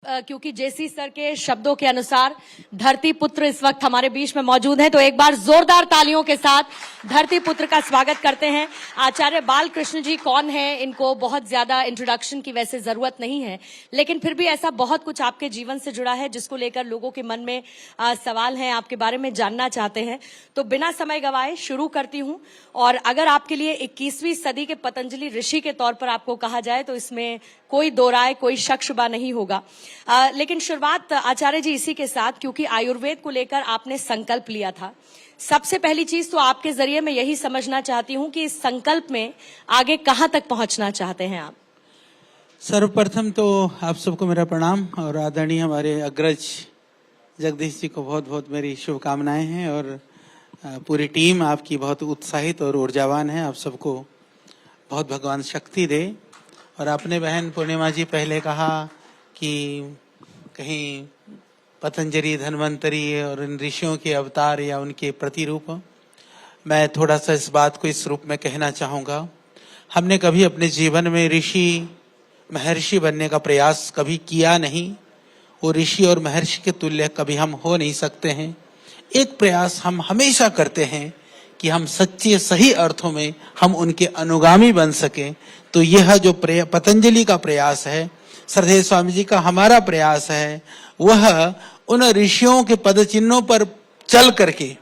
क्योंकि जेसी सर के शब्दों के अनुसार धरती पुत्र इस वक्त हमारे बीच में मौजूद हैं, तो एक बार जोरदार तालियों के साथ धरती पुत्र का स्वागत करते हैं। आचार्य बालकृष्ण जी कौन है, इनको बहुत ज्यादा इंट्रोडक्शन की वैसे जरूरत नहीं है, लेकिन फिर भी ऐसा बहुत कुछ आपके जीवन से जुड़ा है जिसको लेकर लोगों के मन में सवाल हैं, आपके बारे में जानना चाहते हैं। तो बिना समय गवाए शुरू करती हूं। और अगर आपके लिए 21वीं सदी के पतंजलि ऋषि के तौर पर आपको कहा जाए तो इसमें कोई दो राय, कोई शक शुबा नहीं होगा। लेकिन शुरुआत आचार्य जी इसी के साथ, क्योंकि आयुर्वेद को लेकर आपने संकल्प लिया था। सबसे पहली चीज तो आपके जरिए मैं यही समझना चाहती हूं कि इस संकल्प में आगे कहां तक पहुंचना चाहते हैं आप। सर्वप्रथम तो आप सबको मेरा प्रणाम और आदरणीय हमारे अग्रज जगदीश जी को बहुत बहुत मेरी शुभकामनाएं हैं। और पूरी टीम आपकी बहुत उत्साहित और ऊर्जावान है। आप सबको बहुत भगवान शक्ति दे। और आपने बहन पूर्णिमा जी पहले कहा कि कहीं पतंजलि, धन्वंतरी और इन ऋषियों के अवतार या उनके प्रतिरूप, मैं थोड़ा सा इस बात को इस रूप में कहना चाहूँगा। हमने कभी अपने जीवन में ऋषि महर्षि बनने का प्रयास कभी किया नहीं। वो ऋषि और महर्षि के तुल्य कभी हम हो नहीं सकते हैं। एक प्रयास हम हमेशा करते हैं कि हम सच्चे सही अर्थों में हम उनके अनुगामी बन सकें। तो यह जो पतंजलि का प्रयास है, श्रद्धेय स्वामी जी का हमारा प्रयास है, वह उन ऋषियों के पद चिन्हों पर चल करके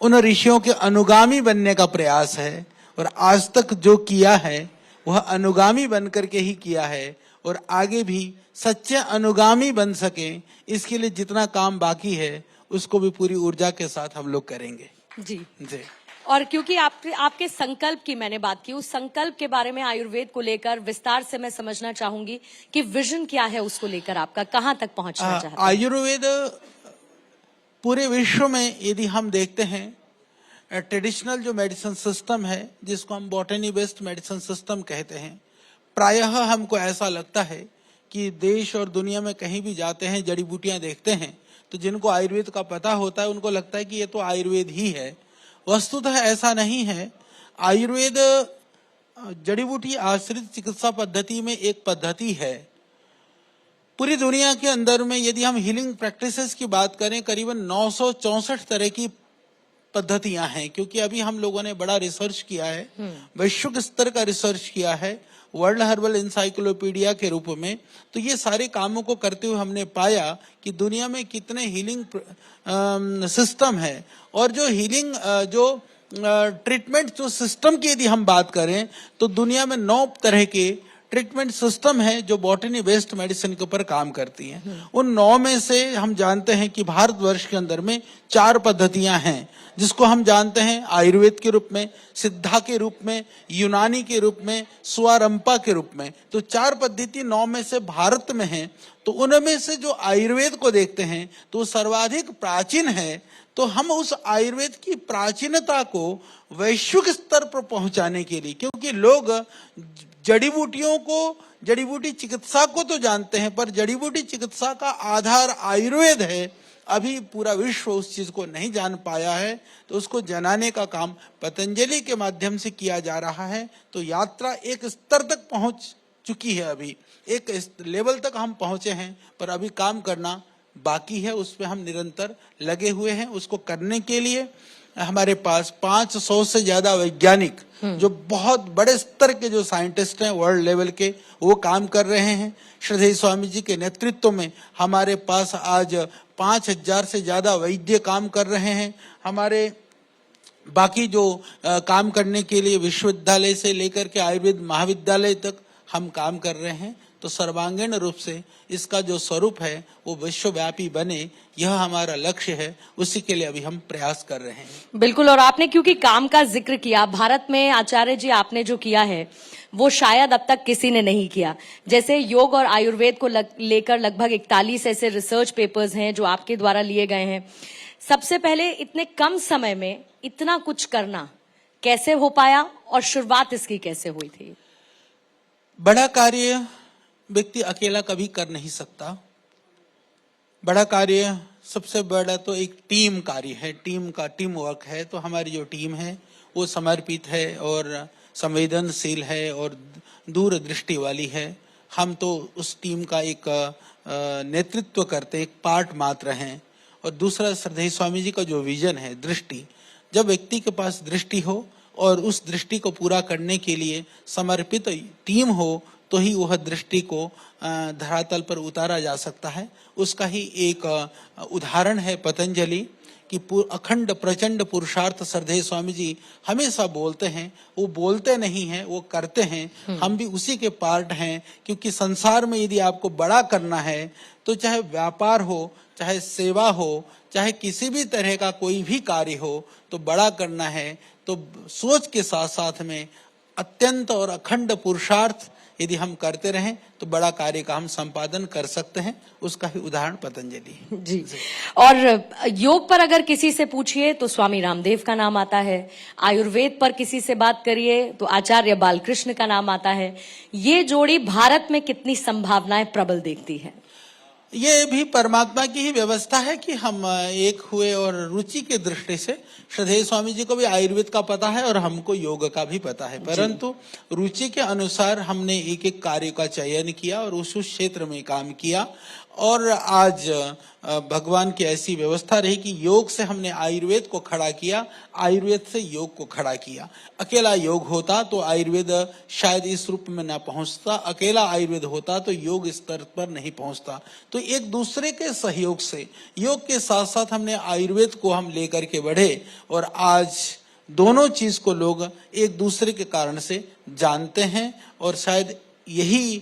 उन ऋषियों के अनुगामी बनने का प्रयास है। और आज तक जो किया है वह अनुगामी बन करके ही किया है, और आगे भी सच्चे अनुगामी बन सके इसके लिए जितना काम बाकी है उसको भी पूरी ऊर्जा के साथ हम लोग करेंगे। जी जी। और क्योंकि आपके संकल्प की मैंने बात की, उस संकल्प के बारे में आयुर्वेद को लेकर विस्तार से मैं समझना चाहूंगी कि विजन क्या है उसको लेकर आपका, कहां तक पहुंचना चाहते हैं। आयुर्वेद पूरे विश्व में यदि हम देखते हैं, ट्रेडिशनल जो मेडिसिन सिस्टम है जिसको हम बॉटनी बेस्ड मेडिसिन सिस्टम कहते हैं, प्रायः हमको ऐसा लगता है कि देश और दुनिया में कहीं भी जाते हैं, जड़ी बूटियां देखते हैं तो जिनको आयुर्वेद का पता होता है उनको लगता है कि ये तो आयुर्वेद ही है। वस्तुतः ऐसा नहीं है। आयुर्वेद जड़ी बूटी आश्रित चिकित्सा पद्धति में एक पद्धति है। पूरी दुनिया के अंदर में यदि हम हीलिंग प्रैक्टिसेस की बात करें, करीबन 964 तरह की पद्धतियां हैं। क्योंकि अभी हम लोगों ने बड़ा रिसर्च किया है, वैश्विक स्तर का रिसर्च किया है वर्ल्ड हर्बल इंसाइक्लोपीडिया के रूप में। तो ये सारे कामों को करते हुए हमने पाया कि दुनिया में कितने हीलिंग सिस्टम है। और जो हीलिंग जो ट्रीटमेंट जो सिस्टम की यदि हम बात करें तो दुनिया में 9 तरह के ट्रीटमेंट सिस्टम है जो बॉटनी बेस्ड मेडिसिन के ऊपर काम करती हैं। उन 9 में से हम जानते हैं कि भारतवर्ष के अंदर में 4 पद्धतियां हैं जिसको हम जानते हैं आयुर्वेद के रूप में, सिद्धा के रूप में, यूनानी के रूप में, स्वारंपा के रूप में। तो 4 पद्धति 9 में से भारत में है। तो उनमें से जो आयुर्वेद को देखते हैं तो सर्वाधिक प्राचीन है। तो हम उस आयुर्वेद की प्राचीनता को वैश्विक स्तर पर पहुंचाने के लिए, क्योंकि लोग जड़ी बूटियों को, जड़ी बूटी चिकित्सा को तो जानते हैं, पर जड़ी बूटी चिकित्सा का आधार आयुर्वेद है, अभी पूरा विश्व उस चीज को नहीं जान पाया है। तो उसको जनाने का काम पतंजलि के माध्यम से किया जा रहा है। तो यात्रा एक स्तर तक पहुंच चुकी है, अभी एक लेवल तक हम पहुंचे हैं, पर अभी काम करना बाकी है। उस पर हम निरंतर लगे हुए हैं। उसको करने के लिए हमारे पास 500 से ज्यादा वैज्ञानिक, जो बहुत बड़े स्तर के जो साइंटिस्ट हैं वर्ल्ड लेवल के, वो काम कर रहे हैं। श्रद्धेय स्वामी जी के नेतृत्व में हमारे पास आज 5000 से ज्यादा वैद्य काम कर रहे हैं। हमारे बाकी जो काम करने के लिए विश्वविद्यालय से लेकर के आयुर्वेद महाविद्यालय तक हम काम कर रहे हैं। तो सर्वांगीण रूप से इसका जो स्वरूप है वो विश्वव्यापी बने, यह हमारा लक्ष्य है। उसी के लिए अभी हम प्रयास कर रहे हैं। बिल्कुल। और आपने क्योंकि काम का जिक्र किया, भारत में आचार्य जी आपने जो किया है वो शायद अब तक किसी ने नहीं किया। जैसे योग और आयुर्वेद को लेकर लगभग 41 ऐसे रिसर्च पेपर्स हैं जो आपके द्वारा लिए गए हैं। सबसे पहले इतने कम समय में इतना कुछ करना कैसे हो पाया और शुरुआत इसकी कैसे हुई थी? बड़ा कार्य व्यक्ति अकेला कभी कर नहीं सकता। बड़ा कार्य सबसे बड़ा तो एक टीम कार्य है, टीम वर्क है। तो हमारी जो टीम है वो समर्पित है और संवेदनशील है और दूरदृष्टि वाली है। हम तो उस टीम का एक नेतृत्व करते, एक पार्ट मात्र हैं। और दूसरा, श्रद्धेय स्वामी जी का जो विजन है, दृष्टि, जब व्यक्ति के पास दृष्टि हो और उस दृष्टि को पूरा करने के लिए समर्पित टीम हो, तो ही वह दृष्टि को धरातल पर उतारा जा सकता है। उसका ही एक उदाहरण है पतंजलि कि अखंड प्रचंड पुरुषार्थ श्रद्धेय स्वामी जी हमेशा बोलते हैं। वो बोलते नहीं हैं, वो करते हैं। हम भी उसी के पार्ट हैं, क्योंकि संसार में यदि आपको बड़ा करना है तो चाहे व्यापार हो, चाहे सेवा हो, चाहे किसी भी तरह का कोई भी कार्य हो, तो बड़ा करना है तो सोच के साथ साथ में अत्यंत और अखंड पुरुषार्थ यदि हम करते रहें तो बड़ा कार्य का हम संपादन कर सकते हैं। उसका ही उदाहरण पतंजलि है। जी। और योग पर अगर किसी से पूछिए तो स्वामी रामदेव का नाम आता है, आयुर्वेद पर किसी से बात करिए तो आचार्य बालकृष्ण का नाम आता है। ये जोड़ी भारत में कितनी संभावनाएं प्रबल देखती है? ये भी परमात्मा की ही व्यवस्था है कि हम एक हुए, और रुचि के दृष्टि से श्रद्धेय स्वामी जी को भी आयुर्वेद का पता है और हमको योग का भी पता है, परंतु रुचि के अनुसार हमने एक एक कार्य का चयन किया और उस क्षेत्र में काम किया। और आज भगवान की ऐसी व्यवस्था रही कि योग से हमने आयुर्वेद को खड़ा किया, आयुर्वेद से योग को खड़ा किया। अकेला योग होता तो आयुर्वेद शायद इस रूप में ना पहुंचता, अकेला आयुर्वेद होता तो योग स्तर पर नहीं पहुंचता। तो एक दूसरे के सहयोग से योग के साथ साथ हमने आयुर्वेद को हम लेकर के बढ़े, और आज दोनों चीज को लोग एक दूसरे के कारण से जानते हैं। और शायद यही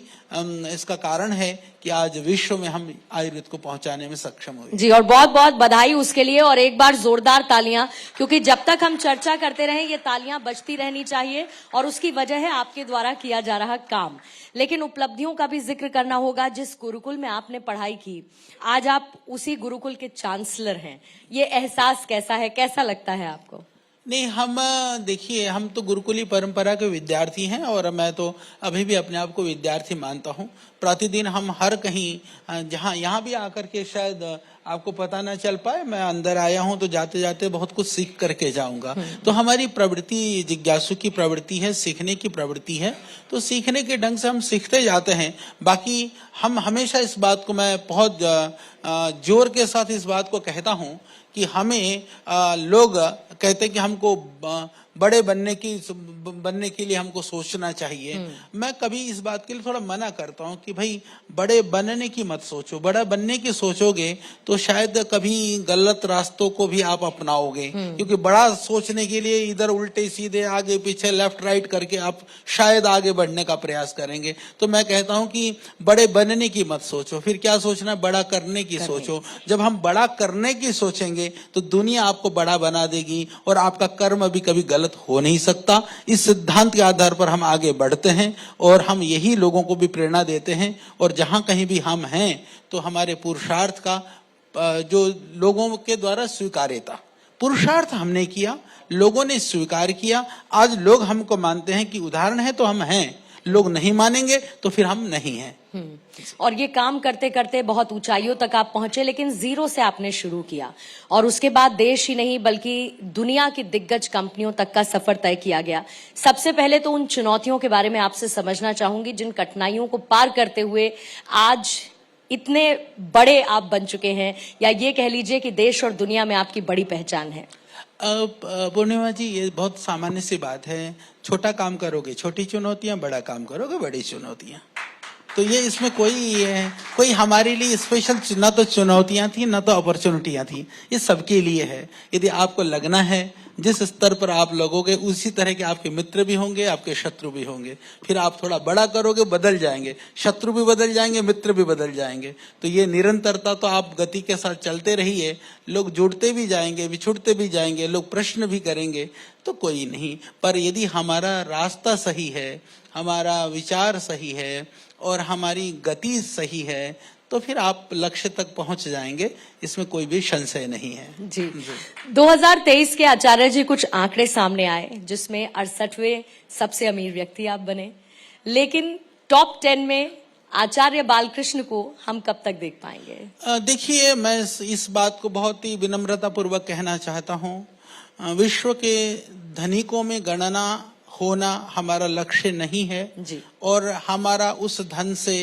इसका कारण है कि आज विश्व में हम आयुर्वेद को पहुंचाने में सक्षम हुए। जी, और बहुत बहुत बधाई उसके लिए, और एक बार जोरदार तालियां, क्योंकि जब तक हम चर्चा करते रहें ये तालियां बजती रहनी चाहिए, और उसकी वजह है आपके द्वारा किया जा रहा काम। लेकिन उपलब्धियों का भी जिक्र करना होगा। जिस गुरुकुल में आपने पढ़ाई की, आज आप उसी गुरुकुल के चांसलर हैं। ये एहसास कैसा है, कैसा लगता है आपको? नहीं, हम देखिए, हम तो गुरुकुली परंपरा के विद्यार्थी हैं, और मैं तो अभी भी अपने आप को विद्यार्थी मानता हूं। प्रतिदिन हम हर कहीं, जहां यहाँ भी आकर के शायद आपको पता ना चल पाए, मैं अंदर आया हूं तो जाते जाते बहुत कुछ सीख करके जाऊंगा। तो हमारी प्रवृत्ति जिज्ञासु की प्रवृत्ति है, सीखने की प्रवृत्ति है, तो सीखने के ढंग से हम सीखते जाते हैं। बाकी हम हमेशा इस बात को, मैं बहुत जोर के साथ इस बात को कहता हूं कि हमें लोग कहते हैं कि हमको बड़े बनने के लिए हमको सोचना चाहिए। मैं कभी इस बात के लिए थोड़ा मना करता हूं कि भाई बड़े बनने की मत सोचो। बड़ा बनने की सोचोगे तो शायद कभी गलत रास्तों को भी आप अपनाओगे, क्योंकि बड़ा सोचने के लिए इधर उल्टे सीधे आगे पीछे लेफ्ट राइट करके आप शायद आगे बढ़ने का प्रयास करेंगे। तो मैं कहता हूं कि बड़े बनने की मत सोचो, फिर क्या सोचना, बड़ा करने की सोचो। जब हम बड़ा करने की सोचेंगे तो दुनिया आपको बड़ा बना देगी, और आपका कर्म भी कभी गलत हो नहीं सकता। इस सिद्धांत के आधार पर हम आगे बढ़ते हैं, और हम यही लोगों को भी प्रेरणा देते हैं। और जहां कहीं भी हम हैं तो हमारे पुरुषार्थ का जो लोगों के द्वारा स्वीकार्यता, पुरुषार्थ हमने किया, लोगों ने स्वीकार किया। आज लोग हमको मानते हैं कि उदाहरण है तो हम हैं, लोग नहीं मानेंगे तो फिर हम नहीं हैं। और ये काम करते करते बहुत ऊंचाइयों तक आप पहुंचे, लेकिन जीरो से आपने शुरू किया, और उसके बाद देश ही नहीं बल्कि दुनिया की दिग्गज कंपनियों तक का सफर तय किया गया। सबसे पहले तो उन चुनौतियों के बारे में आपसे समझना चाहूंगी जिन कठिनाइयों को पार करते हुए आज इतने बड़े आप बन चुके हैं, या ये कह लीजिए कि देश और दुनिया में आपकी बड़ी पहचान है। पूर्णिमा जी, ये बहुत सामान्य सी बात है। छोटा काम करोगे छोटी चुनौतियां, बड़ा काम करोगे बड़ी चुनौतियां। तो ये इसमें कोई हमारे लिए स्पेशल न तो चुनौतियां थी न तो अपॉर्चुनिटियां थी, ये सबके लिए है। यदि आपको लगना है, जिस स्तर पर आप लगोगे उसी तरह के आपके मित्र भी होंगे, आपके शत्रु भी होंगे। फिर आप थोड़ा बड़ा करोगे, बदल जाएंगे, शत्रु भी बदल जाएंगे, मित्र भी बदल जाएंगे। तो ये निरंतरता, तो आप गति के साथ चलते रहिए। लोग जुड़ते भी जाएंगे, बिछुड़ते भी जाएंगे, लोग प्रश्न भी करेंगे, तो कोई नहीं। पर यदि हमारा रास्ता सही है, हमारा विचार सही है और हमारी गति सही है, तो फिर आप लक्ष्य तक पहुंच जाएंगे, इसमें कोई भी संशय नहीं है। जी। 2023 के आचार्य जी कुछ आंकड़े सामने आए जिसमें 68वें सबसे अमीर व्यक्ति आप बने, लेकिन टॉप 10 में आचार्य बालकृष्ण को हम कब तक देख पाएंगे? देखिए, मैं इस बात को बहुत ही विनम्रता पूर्वक कहना चाहता हूँ। विश्व के धनिकों में गणना होना हमारा लक्ष्य नहीं है जी। और हमारा उस धन से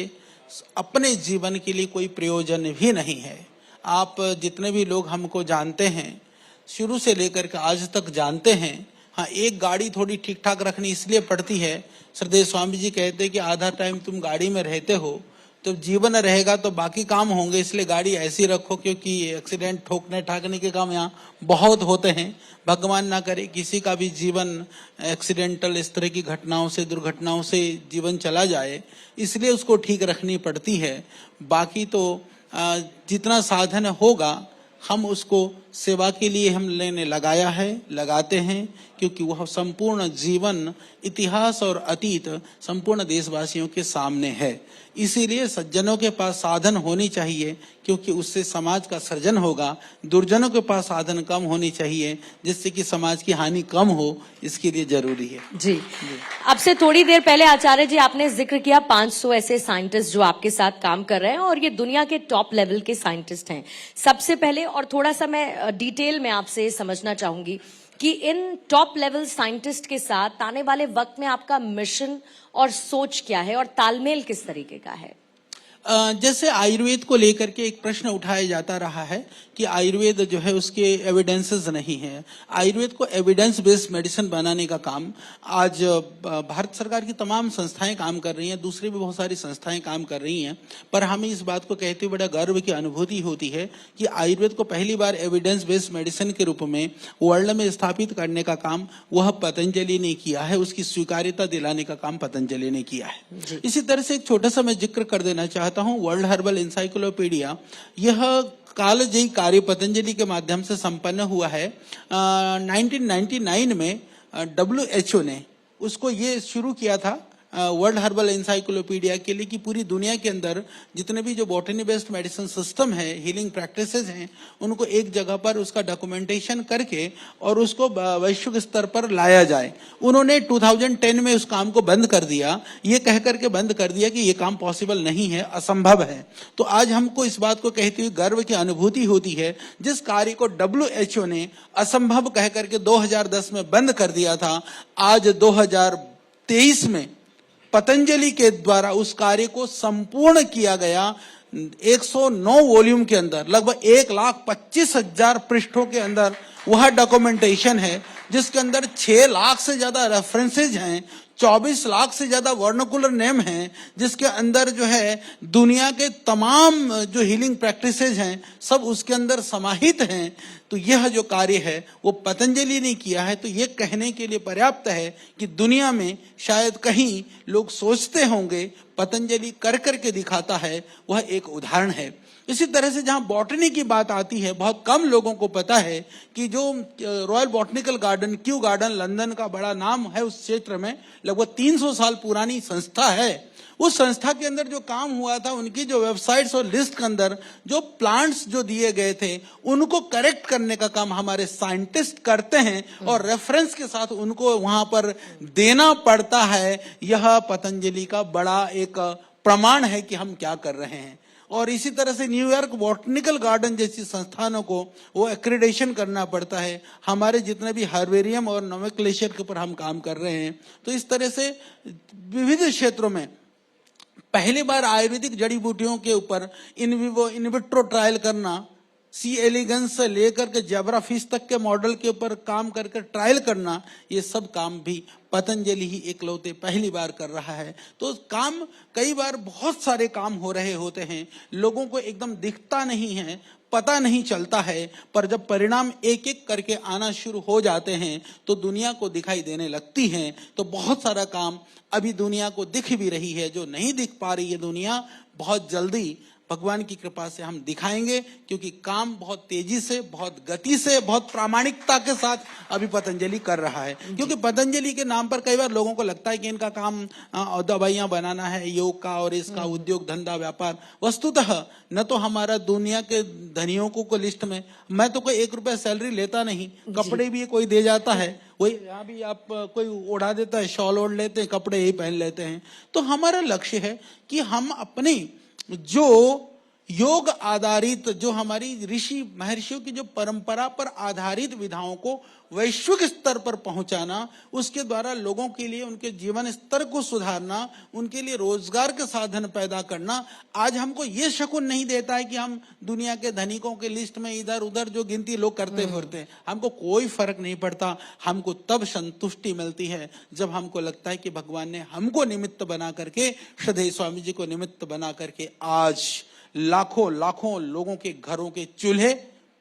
अपने जीवन के लिए कोई प्रयोजन भी नहीं है। आप जितने भी लोग हमको जानते हैं, शुरू से लेकर के आज तक जानते हैं, हाँ, एक गाड़ी थोड़ी ठीक ठाक रखनी इसलिए पड़ती है। श्रद्धेय स्वामी जी कहते हैं कि आधा टाइम तुम गाड़ी में रहते हो, तो जीवन रहेगा तो बाकी काम होंगे, इसलिए गाड़ी ऐसी रखो, क्योंकि एक्सीडेंट ठोकने ठाकने के काम यहाँ बहुत होते हैं। भगवान ना करे किसी का भी जीवन एक्सीडेंटल इस तरह की घटनाओं से, दुर्घटनाओं से जीवन चला जाए, इसलिए उसको ठीक रखनी पड़ती है। बाकी तो जितना साधन होगा हम उसको सेवा के लिए हम लेने लगाया है, लगाते हैं, क्योंकि वह संपूर्ण जीवन, इतिहास और अतीत संपूर्ण देशवासियों के सामने है। इसीलिए सज्जनों के पास साधन होनी चाहिए, क्योंकि उससे समाज का सृजन होगा। दुर्जनों के पास साधन कम होनी चाहिए, जिससे कि समाज की हानि कम हो, इसके लिए जरूरी है। जी। अब से थोड़ी देर पहले आचार्य जी आपने जिक्र किया 500 ऐसे साइंटिस्ट जो आपके साथ काम कर रहे हैं और ये दुनिया के टॉप लेवल के साइंटिस्ट हैं। सबसे पहले और थोड़ा सा मैं डिटेल में आपसे समझना चाहूंगी कि इन टॉप लेवल साइंटिस्ट के साथ आने वाले वक्त में आपका मिशन और सोच क्या है और तालमेल किस तरीके का है? जैसे आयुर्वेद को लेकर के एक प्रश्न उठाया जाता रहा है कि आयुर्वेद जो है उसके एविडेंसेस नहीं है। आयुर्वेद को एविडेंस बेस्ड मेडिसिन बनाने का काम आज भारत सरकार की तमाम संस्थाएं काम कर रही हैं, दूसरी भी बहुत सारी संस्थाएं काम कर रही हैं। पर हमें इस बात को कहते हुए बड़ा गर्व की अनुभूति होती है कि आयुर्वेद को पहली बार एविडेंस बेस्ड मेडिसिन के रूप में वर्ल्ड में स्थापित करने का काम वह पतंजलि ने किया है, उसकी स्वीकार्यता दिलाने का काम पतंजलि ने किया है। इसी तरह से एक छोटा सा मैं जिक्र कर देना चाहता हूं, वर्ल्ड हर्बल इंसाइक्लोपीडिया, यह कालजयी कार्य पतंजलि के माध्यम से संपन्न हुआ है। 1999 में WHO ने उसको ये शुरू किया था वर्ल्ड हर्बल इंसाइक्लोपीडिया के लिए कि पूरी दुनिया के अंदर जितने भी जो बॉटनी बेस्ड मेडिसिन सिस्टम है, हीलिंग प्रैक्टिसेस हैं, उनको एक जगह पर उसका डॉक्यूमेंटेशन करके और उसको वैश्विक स्तर पर लाया जाए। उन्होंने 2010 में उस काम को बंद कर दिया, ये कह करके बंद कर दिया कि ये काम पॉसिबल नहीं है, असंभव है। तो आज हमको इस बात को कहते हुए गर्व की अनुभूति होती है, जिस कार्य को WHO ने असंभव कह करके 2010 में बंद कर दिया था, आज 2023 में पतंजलि के द्वारा उस कार्य को संपूर्ण किया गया। 109 वॉल्यूम के अंदर लगभग 1,25,000 पृष्ठों के अंदर वह डॉक्यूमेंटेशन है, जिसके अंदर 6 लाख से ज्यादा रेफरेंसेज हैं, 24 लाख से ज्यादा वर्नाकुलर नेम हैं, जिसके अंदर जो है दुनिया के तमाम जो हीलिंग प्रैक्टिसेज हैं सब उसके अंदर समाहित हैं। तो यह जो कार्य है वो पतंजलि ने किया है। तो ये कहने के लिए पर्याप्त है कि दुनिया में शायद कहीं लोग सोचते होंगे पतंजलि कर करके दिखाता है, वह एक उदाहरण है। इसी तरह से जहां बॉटनी की बात आती है, बहुत कम लोगों को पता है कि जो royal botanical garden, Q garden, London का बड़ा नाम है उस क्षेत्र में, लगभग 300 साल पुरानी संस्था है। उस संस्था के अंदर जो काम हुआ था, उनकी जो वेबसाइट्स और लिस्ट के अंदर जो प्लांट्स जो दिए गए थे उनको करेक्ट करने का काम हमारे साइंटिस्ट करते हैं और रेफरेंस के साथ उनको वहां पर देना पड़ता है। यह पतंजलि का बड़ा एक प्रमाण है कि हम क्या कर रहे हैं। और इसी तरह से न्यूयॉर्क बॉटनिकल गार्डन जैसी संस्थानों को वो एक्रेडिटेशन करना पड़ता है। हमारे जितने भी हर्बेरियम और नोमेनक्लेचर के ऊपर हम काम कर रहे हैं, तो इस तरह से विविध क्षेत्रों में पहली बार आयुर्वेदिक जड़ी बूटियों के ऊपर in vivo in vitro trial करना, सी एलिगेंस से लेकर के जेब्राफिश तक के मॉडल के ऊपर काम करके ट्रायल करना, ये सब काम भी पतंजलि ही इकलौते पहली बार कर रहा है। तो काम कई बार बहुत सारे काम हो रहे होते हैं, लोगों को एकदम दिखता नहीं है, पता नहीं चलता है, पर जब परिणाम एक एक करके आना शुरू हो जाते हैं तो दुनिया को दिखाई देने लगती हैं। तो बहुत सारा काम अभी दुनिया को दिख भी रही है, जो नहीं दिख पा रही है दुनिया, बहुत जल्दी भगवान की कृपा से हम दिखाएंगे, क्योंकि काम बहुत तेजी से, बहुत गति से, बहुत प्रामाणिकता के साथ अभी पतंजलि कर रहा है। क्योंकि पतंजलि के नाम पर कई बार लोगों को लगता है कि इनका काम दवाइयां बनाना है, योग का और इसका उद्योग धंधा व्यापार। वस्तुतः न तो हमारा दुनिया के धनियों को लिस्ट में, मैं तो कोई 1 रुपया सैलरी लेता नहीं, कपड़े भी कोई दे जाता है, वही यहाँ भी आप कोई ओढ़ा देता है, शॉल ओढ़ लेते हैं, कपड़े यही पहन लेते हैं। तो हमारा लक्ष्य है कि हम अपनी जो योग आधारित जो हमारी ऋषि महर्षियों की जो परंपरा पर आधारित विधाओं को वैश्विक स्तर पर पहुंचाना, उसके द्वारा लोगों के लिए उनके जीवन स्तर को सुधारना, उनके लिए रोजगार के साधन पैदा करना, आज हमको ये शकुन नहीं देता है कि हम दुनिया के धनिकों के लिस्ट में इधर उधर जो गिनती लोग करते फिरते हैं। हमको कोई फर्क नहीं पड़ता। हमको तब संतुष्टि मिलती है जब हमको लगता है कि भगवान ने हमको निमित्त बना करके, श्रद्धेय स्वामी जी को निमित्त बना करके आज लाखों लाखों लोगों के घरों के चूल्हे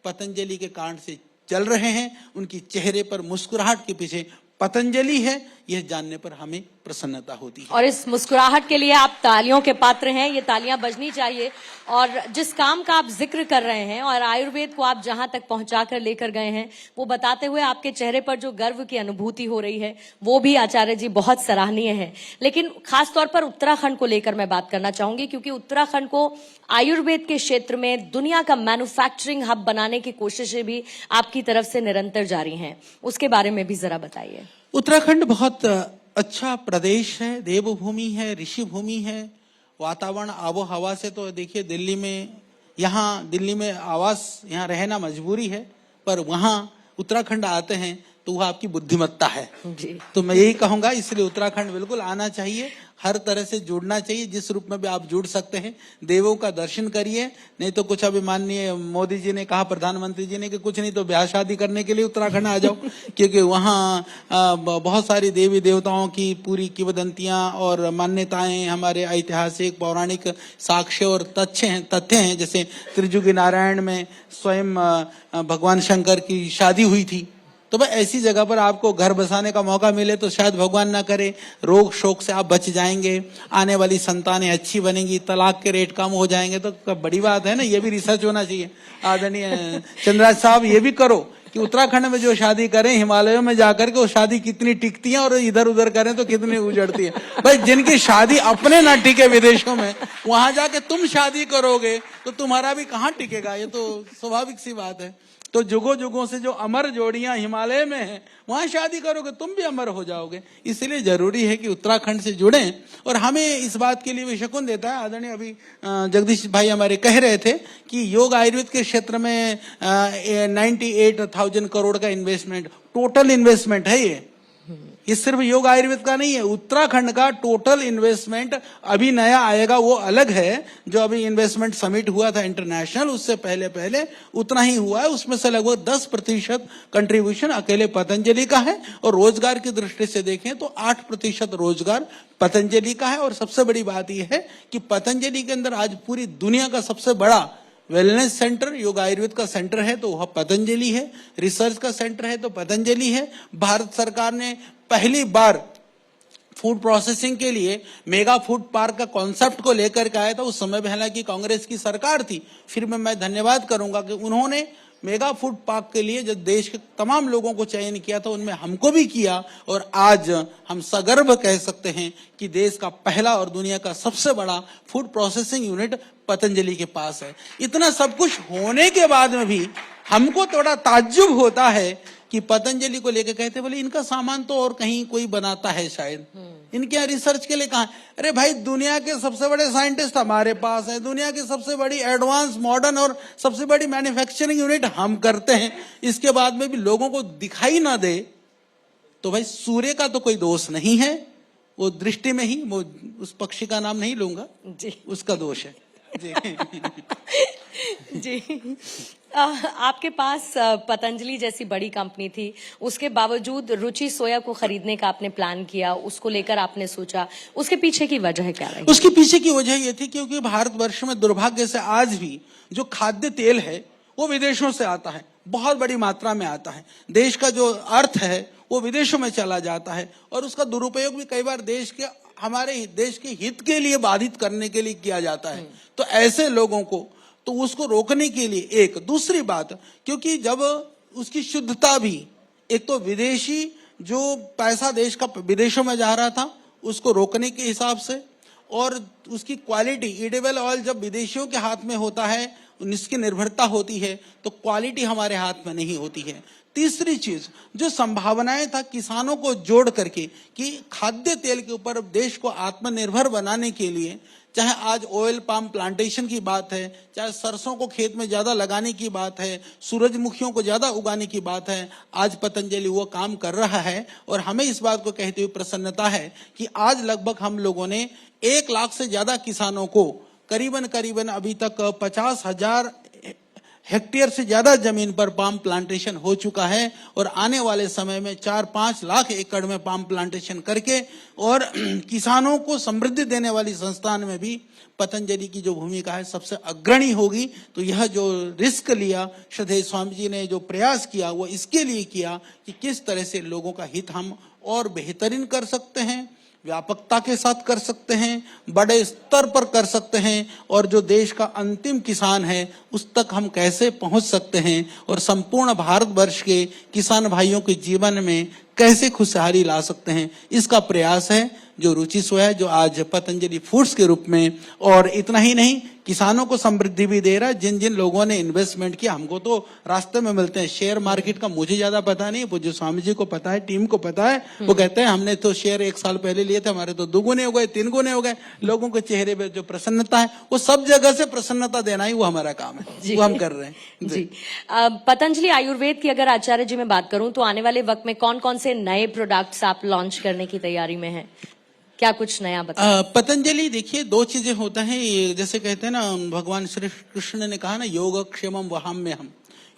पतंजलि के कारण से चल रहे हैं। उनकी चेहरे पर मुस्कुराहट के पीछे पतंजलि है, यह जानने पर हमें प्रसन्नता होती है। और इस मुस्कुराहट के लिए आप तालियों के पात्र हैं, ये तालियां बजनी चाहिए। और जिस काम का आप जिक्र कर रहे हैं और आयुर्वेद को आप जहां तक पहुंचाकर लेकर गए हैं, वो बताते हुए आपके चेहरे पर जो गर्व की अनुभूति हो रही है, वो भी आचार्य जी बहुत सराहनीय है। लेकिन खासतौर पर उत्तराखंड को लेकर मैं बात करना चाहूंगी, क्योंकि उत्तराखंड को आयुर्वेद के क्षेत्र में दुनिया का मैन्युफैक्चरिंग हब बनाने की कोशिशें भी आपकी तरफ से निरंतर जारी हैं। उसके बारे में भी जरा बताइए। उत्तराखंड बहुत अच्छा प्रदेश है, देवभूमि है, ऋषि भूमि है। वातावरण आबो हवा से तो देखिए दिल्ली में आवास, यहाँ रहना मजबूरी है, पर वहाँ उत्तराखंड आते हैं तो वह आपकी बुद्धिमत्ता है जी। तो मैं यही कहूंगा, इसलिए उत्तराखंड बिल्कुल आना चाहिए, हर तरह से जुड़ना चाहिए, जिस रूप में भी आप जुड़ सकते हैं। देवों का दर्शन करिए, नहीं तो कुछ अभी माननीय मोदी जी ने कहा, प्रधानमंत्री जी ने, कि कुछ नहीं तो ब्याह शादी करने के लिए उत्तराखंड आ जाओ क्योंकि वहाँ बहुत सारी देवी देवताओं की पूरी किंवदंतियां और मान्यताएं, हमारे ऐतिहासिक पौराणिक साक्ष्य और तथ्य हैं। जैसे त्रिजुगी नारायण में स्वयं भगवान शंकर की शादी हुई थी। तो भाई ऐसी जगह पर आपको घर बसाने का मौका मिले तो शायद भगवान ना करे, रोग शोक से आप बच जाएंगे, आने वाली संतानें अच्छी बनेंगी, तलाक के रेट कम हो जाएंगे। तो बड़ी बात है ना, ये भी रिसर्च होना चाहिए। आदरणीय चंद्राज साहब, ये भी करो कि उत्तराखंड में जो शादी करें, हिमालयों में जाकर के वो शादी कितनी टिकती है, और इधर उधर करें तो कितनी उजड़ती है। भाई जिनकी शादी अपने ना टिके विदेशों में, वहां जाके तुम शादी करोगे तो तुम्हारा भी कहाँ टिकेगा। ये तो स्वाभाविक सी बात है। तो जुगों जुगों से जो अमर जोड़ियां हिमालय में हैं, वहां शादी करोगे तुम भी अमर हो जाओगे। इसलिए जरूरी है कि उत्तराखंड से जुड़ें। और हमें इस बात के लिए भी शकुन देता है, आदरणीय अभी जगदीश भाई हमारे कह रहे थे कि योग आयुर्वेद के क्षेत्र में 98,000 करोड़ का इन्वेस्टमेंट, टोटल इन्वेस्टमेंट है ये सिर्फ योग आयुर्वेद का नहीं है, उत्तराखंड का टोटल इन्वेस्टमेंट अभी नया आएगा, वो अलग है। जो अभी इन्वेस्टमेंट समिट हुआ था इंटरनेशनल, उससे पहले उतना ही हुआ है। उसमें से लगभग 10% कंट्रीब्यूशन अकेले पतंजलि का है, और रोजगार की दृष्टि से देखें तो 8% रोजगार पतंजलि का है। और सबसे बड़ी बात यह है कि पतंजलि के अंदर आज पूरी दुनिया का सबसे बड़ा वेलनेस सेंटर, योग आयुर्वेद का सेंटर है तो वह पतंजलि है, रिसर्च का सेंटर है तो पतंजलि है। भारत सरकार ने पहली बार फूड प्रोसेसिंग के लिए मेगा फूड पार्क का कॉन्सेप्ट को लेकर के आया था। उस समय हालांकि कांग्रेस की सरकार थी, फिर मैं धन्यवाद करूंगा कि उन्होंने मेगा फूड पार्क के लिए जो देश के तमाम लोगों को चयन किया था, उनमें हमको भी किया। और आज हम सगर्व कह सकते हैं कि देश का पहला और दुनिया का सबसे बड़ा फूड प्रोसेसिंग यूनिट पतंजलि के पास है। इतना सब कुछ होने के बाद में भी हमको थोड़ा ताज्जुब होता है कि पतंजलि को लेकर कहते बोले इनका सामान तो और कहीं कोई बनाता है शायद, इनके यहाँ रिसर्च के लिए कहा। अरे भाई, दुनिया के सबसे बड़े साइंटिस्ट हमारे पास है, दुनिया की सबसे बड़ी एडवांस मॉडर्न और सबसे बड़ी मैन्युफैक्चरिंग यूनिट हम करते हैं। इसके बाद में भी लोगों को दिखाई ना दे तो भाई सूर्य का तो कोई दोष नहीं है, वो दृष्टि में ही, वो उस पक्षी का नाम नहीं लूंगा जी, उसका दोष है जी। जी, आपके पास पतंजलि जैसी बड़ी कंपनी थी, उसके बावजूद रुचि सोया को खरीदने का आपने प्लान किया, उसको लेकर आपने सोचा, उसके पीछे की वजह क्या रही? उसके पीछे की वजह ये थी क्योंकि भारतवर्ष में दुर्भाग्य से आज भी जो खाद्य तेल है वो विदेशों से आता है, बहुत बड़ी मात्रा में आता है। देश का जो अर्थ है वो विदेशों में चला जाता है, और उसका दुरुपयोग भी कई बार हमारे देश के हित के लिए बाधित करने के लिए किया जाता है। तो ऐसे लोगों को तो उसको रोकने के लिए एक दूसरी बात, क्योंकि जब उसकी शुद्धता भी, एक तो विदेशी जो पैसा देश का विदेशों में जा रहा था उसको रोकने के हिसाब से, और उसकी क्वालिटी, एडिबल ऑयल जब विदेशियों के हाथ में होता है, उसकी निर्भरता होती है, तो क्वालिटी हमारे हाथ में नहीं होती है। तीसरी चीज, जो संभावनाएं था किसानों को जोड़ करके कि खाद्य तेल के ऊपर देश को आत्मनिर्भर बनाने के लिए चाहे आज ऑयल पाम प्लांटेशन की बात है, चाहे सरसों को खेत में ज्यादा लगाने की बात है, सूरजमुखियों को ज्यादा उगाने की बात है, आज पतंजलि वो काम कर रहा है। और हमें इस बात को कहते हुए प्रसन्नता है कि आज लगभग हम लोगों ने 1 लाख से ज्यादा किसानों को करीबन अभी तक 50,000 हेक्टेयर से ज्यादा जमीन पर पाम प्लांटेशन हो चुका है। और आने वाले समय में 4-5 लाख एकड़ में पाम प्लांटेशन करके और किसानों को समृद्धि देने वाली संस्थान में भी पतंजलि की जो भूमिका है सबसे अग्रणी होगी। तो यह जो रिस्क लिया श्रद्धेय स्वामी जी ने, जो प्रयास किया, वो इसके लिए किया कि किस तरह से लोगों का हित हम और बेहतरीन कर सकते हैं, व्यापकता के साथ कर सकते हैं, बड़े स्तर पर कर सकते हैं, और जो देश का अंतिम किसान है उस तक हम कैसे पहुंच सकते हैं, और संपूर्ण भारतवर्ष के किसान भाइयों के जीवन में कैसे खुशहाली ला सकते हैं, इसका प्रयास है जो रुचि सो है, जो आज पतंजलि फूड्स के रूप में। और इतना ही नहीं, किसानों को समृद्धि भी दे रहा है। जिन जिन लोगों ने इन्वेस्टमेंट किया, हमको तो रास्ते में मिलते हैं, शेयर मार्केट का मुझे ज्यादा पता नहीं, पूज्य स्वामी जी को पता है, टीम को पता है। वो कहते हैं हमने तो शेयर 1 साल पहले लिए थे, हमारे तो 2 गुने हो गए, 3 गुने हो गए। लोगों के चेहरे पे जो प्रसन्नता है, वो सब जगह से प्रसन्नता देना ही वो हमारा काम है, वो हम कर रहे हैं जी। पतंजलि आयुर्वेद की अगर आचार्य जी मैं बात करूं तो आने वाले वक्त में कौन कौन से नए प्रोडक्ट्स आप लॉन्च करने की तैयारी में हैं? क्या कुछ नया बताएं? पतंजलि देखिए 2 चीजें होता है, ये जैसे कहते हैं ना, भगवान श्री कृष्ण ने कहा ना, योग क्षेमम वहाम्यहम्।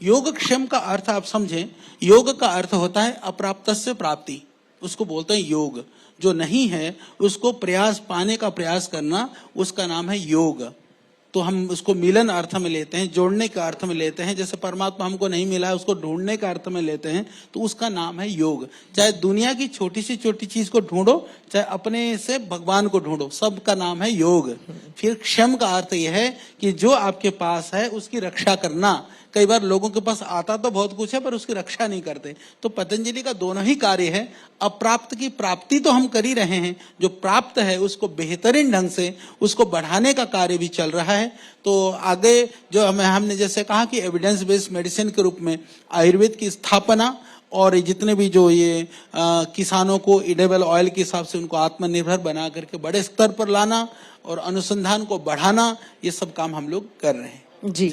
योग क्षेम का अर्थ आप समझें, योग का अर्थ होता है अप्राप्तस्य प्राप्ति, उसको बोलते हैं योग। जो नहीं है उसको प्रयास पाने का प्रयास करना, उसका नाम है योग। तो हम उसको मिलन अर्थ में लेते हैं, जोड़ने का अर्थ में लेते हैं। जैसे परमात्मा हमको नहीं मिला है, उसको ढूंढने का अर्थ में लेते हैं, तो उसका नाम है योग। चाहे दुनिया की छोटी से छोटी चीज को ढूंढो, चाहे अपने से भगवान को ढूंढो, सबका नाम है योग। फिर क्षम का अर्थ यह है कि जो आपके पास है उसकी रक्षा करना। कई बार लोगों के पास आता तो बहुत कुछ है पर उसकी रक्षा नहीं करते। तो पतंजलि का दोनों ही कार्य है। अप्राप्त की प्राप्ति तो हम कर ही रहे हैं, जो प्राप्त है उसको बेहतरीन ढंग से उसको बढ़ाने का कार्य भी चल रहा है। तो आगे जो हमने जैसे कहा कि एविडेंस बेस्ड मेडिसिन के रूप में आयुर्वेद की स्थापना, और जितने भी जो ये किसानों को एडिबल ऑयल के हिसाब से उनको आत्मनिर्भर बना करके बड़े स्तर पर लाना और अनुसंधान को बढ़ाना, ये सब काम हम लोग कर रहे हैं। जी।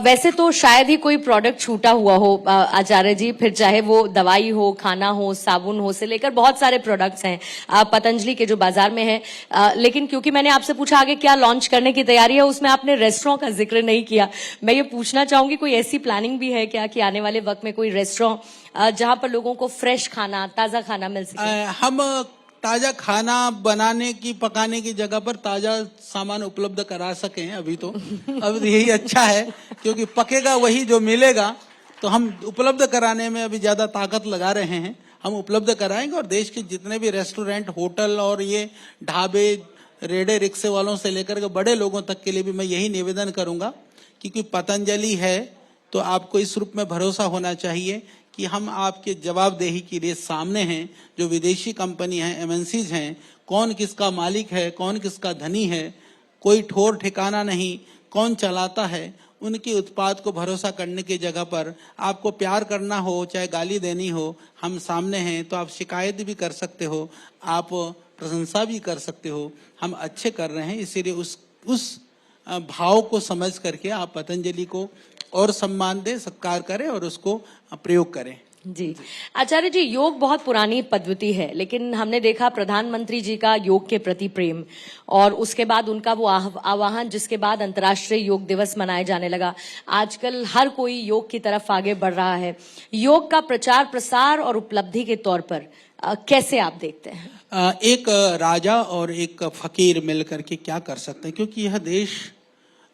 वैसे तो शायद ही कोई प्रोडक्ट छूटा हुआ हो आचार्य जी, फिर चाहे वो दवाई हो, खाना हो, साबुन हो से लेकर बहुत सारे प्रोडक्ट्स हैं पतंजलि के जो बाजार में है। लेकिन क्योंकि मैंने आपसे पूछा आगे क्या लॉन्च करने की तैयारी है, उसमें आपने रेस्टोरेंट का जिक्र नहीं किया। मैं ये पूछना चाहूंगी कोई ऐसी प्लानिंग भी है क्या कि आने वाले वक्त में कोई रेस्टोरेंट जहां पर लोगों को फ्रेश खाना, ताजा खाना मिल सके? हम ताजा खाना बनाने की, पकाने की जगह पर ताजा सामान उपलब्ध करा सकें अभी तो अब यही अच्छा है, क्योंकि पकेगा वही जो मिलेगा। तो हम उपलब्ध कराने में अभी ज्यादा ताकत लगा रहे हैं, हम उपलब्ध कराएंगे। और देश के जितने भी रेस्टोरेंट, होटल और ये ढाबे, रेड़े रिक्शे वालों से लेकर के बड़े लोगों तक के लिए भी मैं यही निवेदन करूंगा, क्योंकि पतंजलि है तो आपको इस रूप में भरोसा होना चाहिए कि हम आपके जवाबदेही के लिए सामने हैं। जो विदेशी कंपनी है, एमएनसीज हैं, कौन किसका मालिक है, कौन किसका धनी है, कोई ठोर ठिकाना नहीं, कौन चलाता है, उनके उत्पाद को भरोसा करने की जगह पर आपको प्यार करना हो, चाहे गाली देनी हो, हम सामने हैं। तो आप शिकायत भी कर सकते हो, आप प्रशंसा भी कर सकते हो। हम अच्छे कर रहे हैं, इसीलिए उस भाव को समझ करके आप पतंजलि को और सम्मान दें, सत्कार करें और उसको प्रयोग करें। जी आचार्य जी, योग बहुत पुरानी पद्धति है, लेकिन हमने देखा प्रधानमंत्री जी का योग के प्रति प्रेम और उसके बाद उनका वो आह्वान, जिसके बाद अंतर्राष्ट्रीय योग दिवस मनाया जाने लगा। आजकल हर कोई योग की तरफ आगे बढ़ रहा है। योग का प्रचार प्रसार और उपलब्धि के तौर पर कैसे आप देखते हैं? एक राजा और एक फकीर मिलकर के क्या कर सकते हैं, क्योंकि यह देश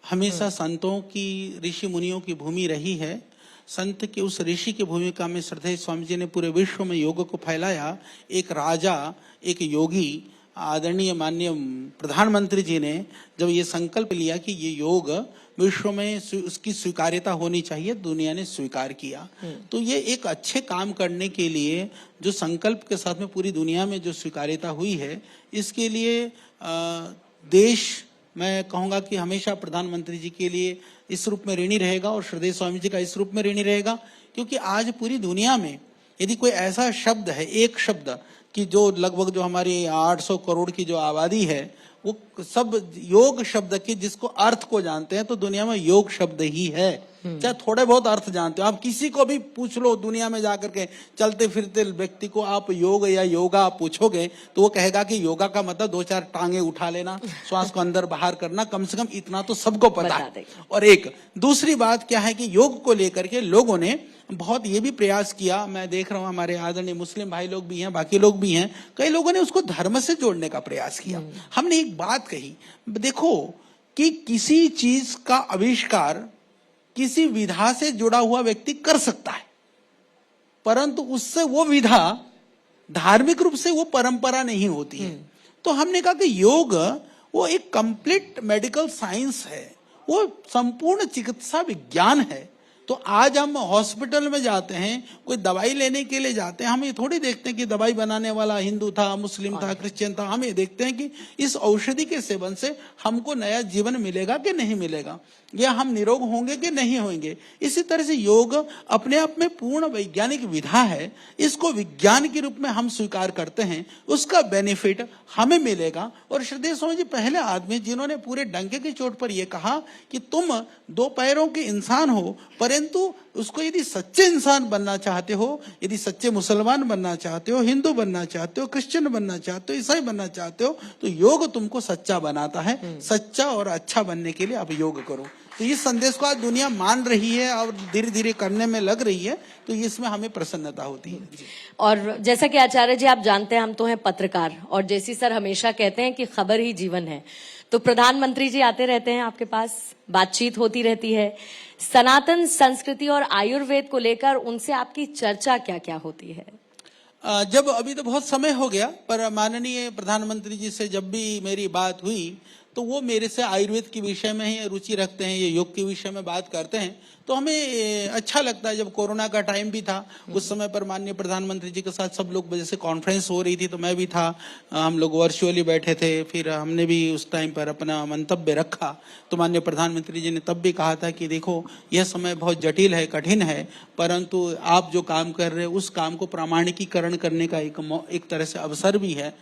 हमेशा संतों की, ऋषि मुनियों की भूमि रही है। संत की उस ऋषि की भूमिका में श्रद्धेय स्वामी जी ने पूरे विश्व में योग को फैलाया। एक राजा, एक योगी, आदरणीय माननीय प्रधानमंत्री जी ने जब ये संकल्प लिया कि ये योग विश्व में उसकी स्वीकार्यता होनी चाहिए, दुनिया ने स्वीकार किया। तो ये एक अच्छे काम करने के लिए जो संकल्प के साथ में पूरी दुनिया में जो स्वीकार्यता हुई है, इसके लिए देश, मैं कहूंगा कि हमेशा प्रधानमंत्री जी के लिए इस रूप में ऋणी रहेगा और श्रद्धेय स्वामी जी का इस रूप में ऋणी रहेगा। क्योंकि आज पूरी दुनिया में यदि कोई ऐसा शब्द है, एक शब्द, कि जो लगभग जो हमारी 800 करोड़ की जो आबादी है, वो सब योग शब्द के जिसको अर्थ को जानते हैं तो दुनिया में योग शब्द ही है। चाहे थोड़े बहुत अर्थ जानते हो, आप किसी को भी पूछ लो दुनिया में जाकर के, चलते फिरते व्यक्ति को आप योग या योगा आप पूछोगे तो वो कहेगा कि योगा का मतलब 2-4 टांगे उठा लेना, श्वास को अंदर बाहर करना, कम से कम इतना तो सबको पता है। और एक दूसरी बात क्या है कि योग को लेकर के लोगों ने बहुत ये भी प्रयास किया, मैं देख रहा हूं हमारे आदरणीय मुस्लिम भाई लोग भी हैं, बाकी लोग भी हैं, कई लोगों ने उसको धर्म से जोड़ने का प्रयास किया। हमने एक बात कही, देखो कि किसी चीज का आविष्कार किसी विधा से जुड़ा हुआ व्यक्ति कर सकता है, परंतु उससे वो विधा धार्मिक रूप से वो परंपरा नहीं होती है। तो हमने कहा कि योग वो एक कंप्लीट मेडिकल साइंस है, वो संपूर्ण चिकित्सा विज्ञान है। तो आज हम हॉस्पिटल में जाते हैं, कोई दवाई लेने के लिए जाते हैं, हम ये थोड़ी देखते हैं कि दवाई बनाने वाला हिंदू था, मुस्लिम था, क्रिश्चियन था। हम ये देखते हैं कि इस औषधि के सेवन से हमको नया जीवन मिलेगा कि नहीं मिलेगा, या हम निरोग होंगे कि नहीं होंगे। इसी तरह से योग अपने आप में पूर्ण वैज्ञानिक विधा है, इसको विज्ञान के रूप में हम स्वीकार करते हैं, उसका बेनिफिट हमें मिलेगा। और श्रद्धेय स्वामी जी पहले आदमी जिन्होंने पूरे डंके की चोट पर यह कहा कि तुम 2 पैरों के इंसान हो, परंतु उसको यदि सच्चे इंसान बनना चाहते हो, यदि सच्चे मुसलमान बनना चाहते हो, हिंदू बनना चाहते हो, क्रिश्चियन बनना चाहते हो, ईसाई बनना चाहते हो, तो योग तुमको सच्चा बनाता है। सच्चा और अच्छा बनने के लिए आप योग करो। तो इस संदेश को आज दुनिया मान रही है और धीरे धीरे करने में लग रही है, तो इसमें हमें प्रसन्नता होती है। और जैसा कि आचार्य जी आप जानते हैं, हम तो हैं पत्रकार, और जैसी सर हमेशा कहते हैं कि खबर ही जीवन है। तो प्रधानमंत्री जी आते रहते हैं आपके पास, बातचीत होती रहती है, सनातन संस्कृति और आयुर्वेद को लेकर उनसे आपकी चर्चा क्या क्या होती है? जब अभी तो बहुत समय हो गया, पर माननीय प्रधानमंत्री जी से जब भी मेरी बात हुई तो वो मेरे से आयुर्वेद के विषय में ही रुचि रखते हैं, ये योग के विषय में बात करते हैं, तो हमें अच्छा लगता है। जब कोरोना का टाइम भी था, उस समय पर माननीय प्रधानमंत्री जी के साथ सब लोग जैसे कॉन्फ्रेंस हो रही थी तो मैं भी था, हम लोग वर्चुअली बैठे थे, फिर हमने भी उस टाइम पर अपना मंतव्य रखा। तो माननीय प्रधानमंत्री जी ने तब भी कहा था कि देखो यह समय बहुत जटिल है, कठिन है, परंतु आप जो काम कर रहे हैं उस काम को प्रामाणिकीकरण करने का एक तरह से अवसर भी है।